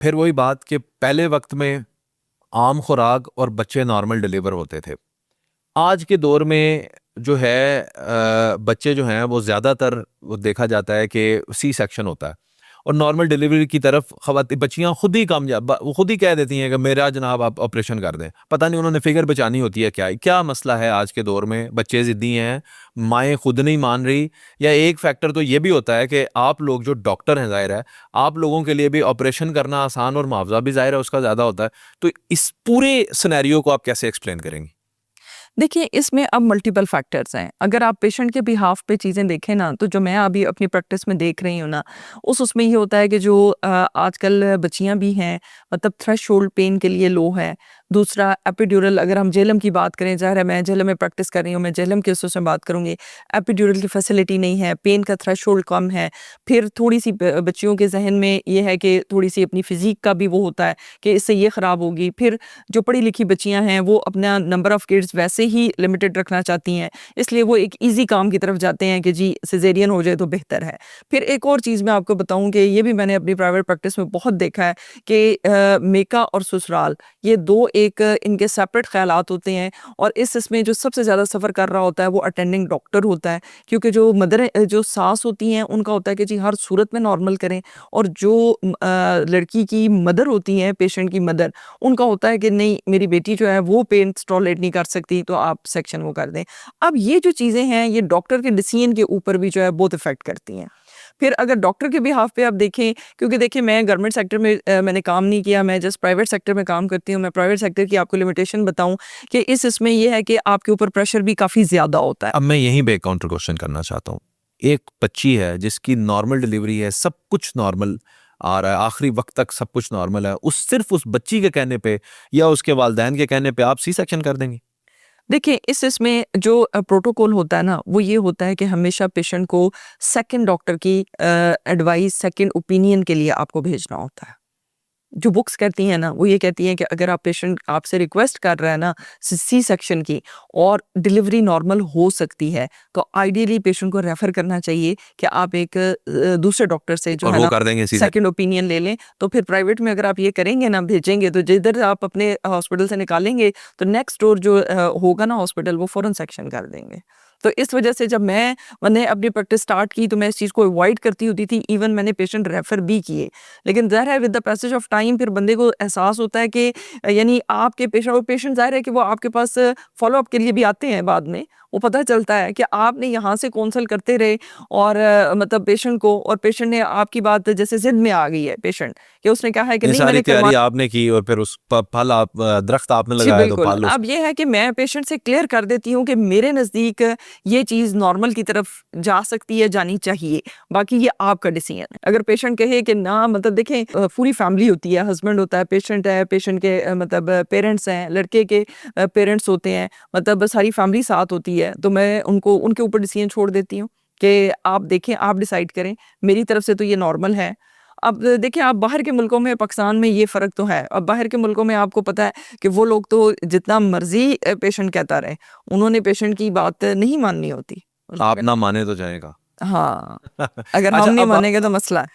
फिर वही बात कि पहले वक्त में आम खुराक और बच्चे नॉर्मल डिलीवर होते थे। आज के दौर में जो है बच्चे जो हैं वो ज़्यादातर वो देखा जाता है कि सी सेक्शन होता है और नॉर्मल डिलीवरी की तरफ खवाती बच्चियां खुद ही कामयाब वो खुद ही कह देती हैं कि मेरा जनाब आप ऑपरेशन कर दें। पता नहीं उन्होंने फिगर बचानी होती है क्या क्या मसला है आज के दौर में, बच्चे ज़िद्दी हैं, माएँ खुद नहीं मान रही, या एक फैक्टर तो ये भी होता है कि आप लोग जो डॉक्टर हैं, ज़ाहिर है आप लोगों के लिए भी ऑपरेशन करना आसान और मुआवजा भी ज़ाहिर है उसका ज़्यादा होता है। तो इस पूरे सिनेरियो को आप कैसे एक्सप्लेन करेंगी? देखिए, इसमें अब मल्टीपल फैक्टर्स हैं। अगर आप पेशेंट के बिहाफ़ पे चीज़ें देखें ना, तो जो मैं अभी अपनी प्रैक्टिस में देख रही हूँ ना, उसमें ये होता है कि जो आजकल बच्चियाँ भी हैं, मतलब थ्रेशोल्ड पेन के लिए लो है। दूसरा एपिड्यूरल, अगर हम जेलम की बात करें, ज़ाहिर है मैं जेलम में प्रैक्टिस कर रही हूँ, मैं जेलम के उससे बात करूँगी। एपिड्यूरल की फैसिलिटी नहीं है, पेन का थ्रेशोल्ड कम है। फिर थोड़ी-सी ब बच्चियों के ज़हन में ये है कि थोड़ी-सी अपनी फ़िज़ीक का भी वो होता है कि इससे ये ख़राब होगी। फिर जो पढ़ी-लिखी बच्चियाँ हैं, वो अपना नंबर ऑफ़ किड्स वैसे ही लिमिटेड रखना चाहती हैं, इसलिए वो एक ईज़ी काम की तरफ जाते हैं कि जी सिज़ेरियन हो जाए तो बेहतर है। फिर एक और चीज़ मैं आपको बताऊँ कि ये भी मैंने अपनी प्राइवेट प्रैक्टिस में बहुत देखा है कि मेका और ससुराल, ये 2 एक इनके सेपरेट ख़यालात होते हैं, और इसमें जो सबसे ज़्यादा सफ़र कर रहा होता है वो अटेंडिंग डॉक्टर होता है। क्योंकि जो जो सास होती हैं, उनका होता है कि जी हर सूरत में नॉर्मल करें, और जो लड़की की मदर होती हैं, पेशेंट की मदर, उनका होता है कि नहीं मेरी बेटी जो है वो पेन टॉलरेट नहीं कर सकती, तो आप सेक्शन वो कर दें। अब ये जो चीज़ें हैं, ये डॉक्टर के डिसीजन के ऊपर भी जो है बहुत इफ़ेक्ट करती हैं। फिर अगर डॉक्टर के बिहाफ़ पे आप देखें, क्योंकि देखिए मैं गवर्नमेंट सेक्टर में मैंने काम नहीं किया, मैं जस्ट प्राइवेट सेक्टर में काम करती हूँ। मैं प्राइवेट सेक्टर की आपको लिमिटेशन बताऊँ कि इसमें ये है कि आपके ऊपर प्रेशर भी काफ़ी ज़्यादा होता है। अब मैं यहीं पे एक काउंटर क्वेश्चन करना चाहता हूँ। एक बच्ची है जिसकी नॉर्मल डिलीवरी है, सब कुछ नॉर्मल आ रहा है, आखिरी वक़्त तक सब कुछ नॉर्मल है। उस सिर्फ़ उस बच्ची के कहने पे या उसके वालिदैन के कहने पे आप सी सेक्शन कर देंगी? देखिए, इसमें जो प्रोटोकॉल होता है ना, वो ये होता है कि हमेशा पेशेंट को सेकंड डॉक्टर की एडवाइस, सेकंड ओपिनियन के लिए आपको भेजना होता है। जो बुक्स कहती हैं ना, वो ये कहती हैं कि अगर आप पेशेंट आपसे रिक्वेस्ट कर रहा है ना सी सेक्शन की, और डिलीवरी नॉर्मल हो सकती है, तो आइडियली पेशेंट को रेफर करना चाहिए कि आप एक दूसरे डॉक्टर से जो और है वो ना कर देंगे सी सेक्शन? सेकंड ओपिनियन ले लें। तो फिर प्राइवेट में अगर आप ये करेंगे ना, भेजेंगे, तो जिधर आप अपने हॉस्पिटल से निकालेंगे, तो नेक्स्ट डोर जो होगा ना हॉस्पिटल, वो फौरन सेक्शन कर देंगे। तो इस वजह से जब मैंने अपनी प्रैक्टिस स्टार्ट की, तो मैं इस चीज़ को अवॉइड करती होती थी, इवन मैंने पेशेंट रेफर भी किए। लेकिन ज़ाहिर है with the passage of time फिर बंदे को एहसास होता है कि यानी आपके पेशेंट ज़ाहिर है कि वो आपके पास फ़ॉलो अप के लिए भी आते हैं बाद में। वो पता चलता है कि आपने यहाँ से काउंसल करते रहे, और मतलब पेशेंट को, और पेशेंट ने आपकी बात जैसे ज़िद में आ गई है पेशेंट, कि उसने कहा है कि ये नहीं सारी मैंने तैयारी करवा। आपने की और फिर उस प फल आप दरख्त आपने जी, लगाया तो बिल्कुल। फल उस अब ये है कि मैं पेशेंट से क्लियर कर देती हूँ कि मेरे नज़दीक ये चीज़ नॉर्मल की तरफ जा सकती है, जानी चाहिए। बाकी ये आपका डिसीज़न है। अगर पेशेंट कहे कि ना, मतलब देखें पूरी फैमिली होती है, हस्बैंड होता है, पेशेंट के मतलब पेरेंट्स हैं, लड़के के पेरेंट्स होते हैं, मतलब सारी फैमिली साथ होती है, तो मैं उनको उनके ऊपर डिसीज़न छोड़ देती हूँ कि आप देखें, आप डिसाइड करें। मेरी तरफ से तो ये नॉर्मल है। अब देखिए, आप बाहर के मुल्कों में, पाकिस्तान में ये फ़र्क तो है। अब बाहर के मुल्कों में आपको पता है कि वो लोग तो जितना मर्ज़ी पेशेंट कहता रहे, उन्होंने पेशेंट की बात नहीं माननी होती। आप ना माने तो जाएगा। हाँ, अगर हम अच्छा, नहीं अब मानेंगे तो मसला है।